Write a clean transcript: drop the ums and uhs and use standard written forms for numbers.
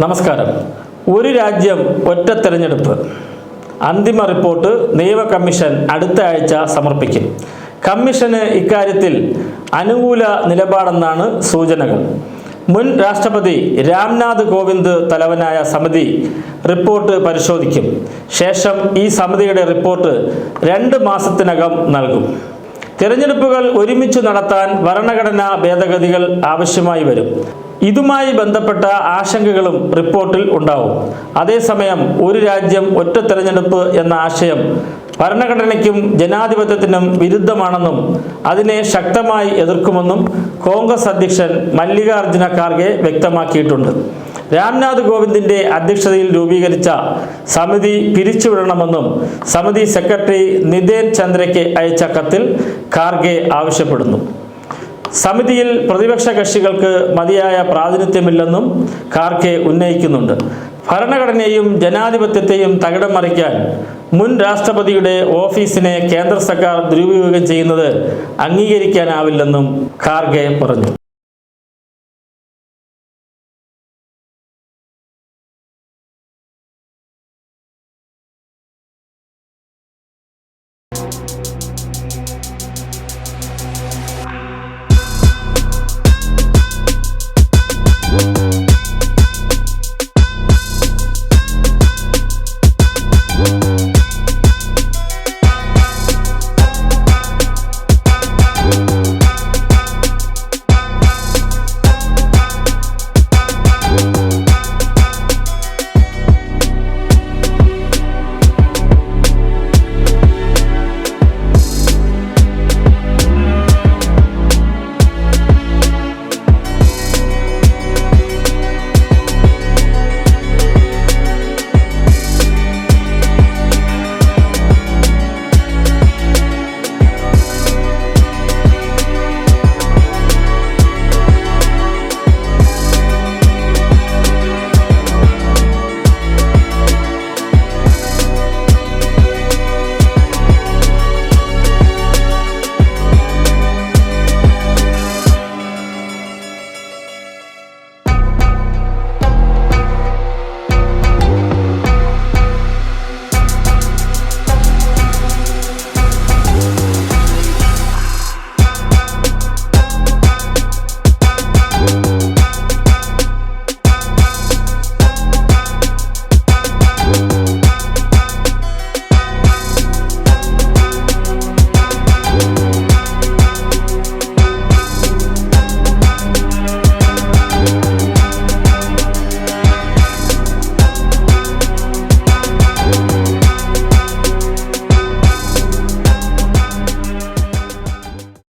നമസ്കാരം. ഒരു രാജ്യം ഒറ്റ തെരഞ്ഞെടുപ്പ് അന്തിമ റിപ്പോർട്ട് നിയമ കമ്മീഷൻ അടുത്ത ആഴ്ച സമർപ്പിക്കും. കമ്മീഷന് ഇക്കാര്യത്തിൽ അനുകൂല നിലപാടെന്നാണ് സൂചനകൾ. മുൻ രാഷ്ട്രപതി രാംനാഥ് കോവിന്ദ് തലവനായ സമിതി റിപ്പോർട്ട് പരിശോധിക്കും. ശേഷം ഈ സമിതിയുടെ റിപ്പോർട്ട് 2 മാസത്തിനകം നൽകും. തിരഞ്ഞെടുപ്പുകൾ ഒരുമിച്ച് നടത്താൻ ഭരണഘടനാ ഭേദഗതികൾ ആവശ്യമായി വരും. ഇതുമായി ബന്ധപ്പെട്ട ആശങ്കകളും റിപ്പോർട്ടിൽ ഉണ്ടാവും. അതേസമയം ഒരു രാജ്യം ഒറ്റ തെരഞ്ഞെടുപ്പ് എന്ന ആശയം ഭരണഘടനയ്ക്കും ജനാധിപത്യത്തിനും വിരുദ്ധമാണെന്നും അതിനെ ശക്തമായി എതിർക്കുമെന്നും കോൺഗ്രസ് അധ്യക്ഷൻ മല്ലികാർജുന ഖാർഗെ വ്യക്തമാക്കിയിട്ടുണ്ട്. രാംനാഥ് കോവിന്ദിന്റെ അധ്യക്ഷതയിൽ രൂപീകരിച്ച സമിതി പിരിച്ചുവിടണമെന്നും സമിതി സെക്രട്ടറി നിതേൻ ചന്ദ്രയ്ക്ക് അയച്ച കത്തിൽ ഖാർഗെ ആവശ്യപ്പെടുന്നു. സമിതിയിൽ പ്രതിപക്ഷ കക്ഷികൾക്ക് മതിയായ പ്രാതിനിധ്യമില്ലെന്നും ഖാർഗെ ഉന്നയിക്കുന്നുണ്ട്. ഭരണഘടനയെയും ജനാധിപത്യത്തെയും തകിടം മറിക്കാൻ മുൻ രാഷ്ട്രപതിയുടെ ഓഫീസിനെ കേന്ദ്ര സർക്കാർ ദുരുപയോഗം ചെയ്യുന്നത് അംഗീകരിക്കാനാവില്ലെന്നും ഖാർഗെ പറഞ്ഞു.